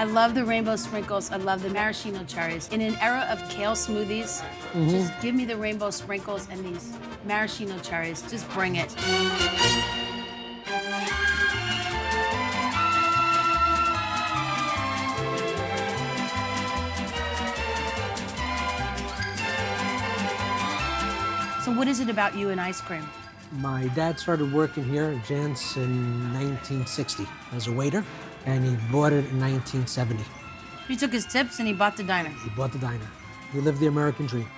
I love the rainbow sprinkles. I love the maraschino cherries. In an era of kale smoothies, just give me the rainbow sprinkles and these maraschino cherries. Just bring it. So what is it about you and ice cream? My dad started working here at Jann's in 1960 as a waiter, and he bought it in 1970. He took his tips and he bought the diner. He bought the diner. He lived the American dream.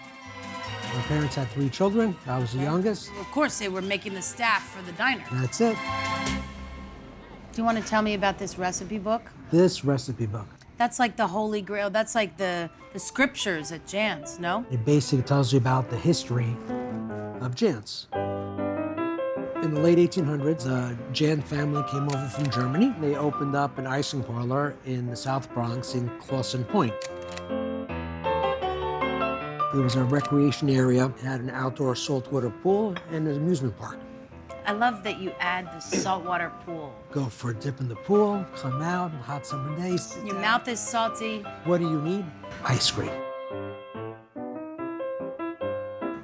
My parents had 3 children. I was the youngest. Of course, they were making the staff for the diner. That's it. Do you want to tell me about this recipe book? This recipe book. That's like the Holy Grail. That's like the scriptures at Jann's, no? It basically tells you about the history of Jann's. In the late 1800s, the Jahn family came over from Germany. They opened up an ice cream parlor in the South Bronx in Clawson Point. It was a recreation area. It had an outdoor saltwater pool and an amusement park. I love that you add the saltwater pool. Go for a dip in the pool, come out on hot summer days. Your mouth is salty. What do you need? Ice cream.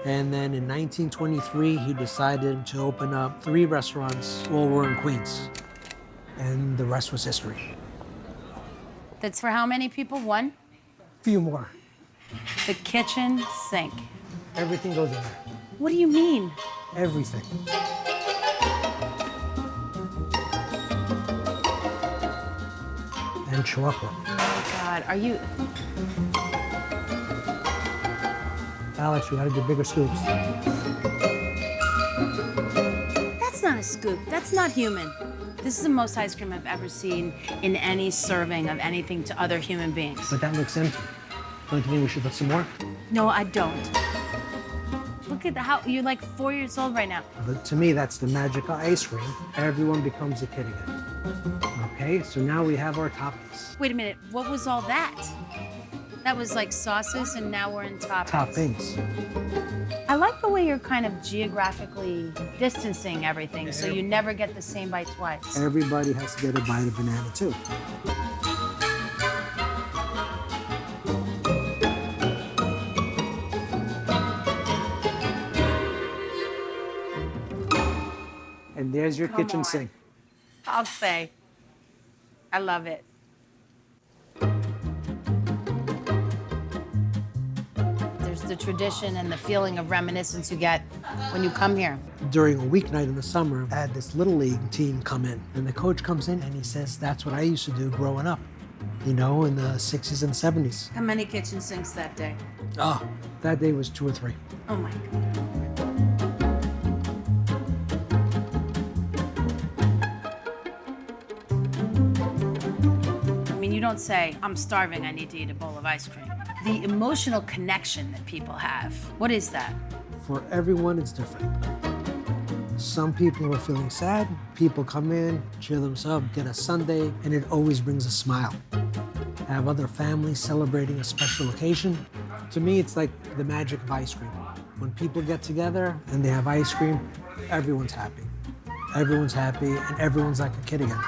And then in 1923, he decided to open up 3 restaurants. All were in Queens. And the rest was history. That's for how many people? 1? Few more. The kitchen sink. Everything goes in there. What do you mean? Everything. And chocolate. Oh my God, are you? Alex, we gotta do bigger scoops. That's not a scoop. That's not human. This is the most ice cream I've ever seen in any serving of anything to other human beings. But that looks empty. Don't you think we should put some more? No, I don't. Look at how you're like 4 years old right now. But to me, that's the magic of ice cream. Everyone becomes a kid again. Okay, so now we have our toppings. Wait a minute, what was all that? That was like sauces, and now we're in toppings. Toppings. I like the way you're kind of geographically distancing everything, so you never get the same bite twice. Everybody has to get a bite of banana too. And there's your kitchen on. sink. I'll say. I love it. There's the tradition and the feeling of reminiscence you get when you come here. During a weeknight in the summer, I had this Little League team come in, and the coach comes in and he says, that's what I used to do growing up, you know, in the 60s and 70s. How many kitchen sinks that day? Oh, that day was 2 or 3. Oh my God. You don't say, I'm starving, I need to eat a bowl of ice cream. The emotional connection that people have, what is that? For everyone, it's different. Some people are feeling sad. People come in, cheer themselves, get a sundae, and it always brings a smile. Have other families celebrating a special occasion. To me, it's like the magic of ice cream. When people get together and they have ice cream, everyone's happy. Everyone's happy, and everyone's like a kid again.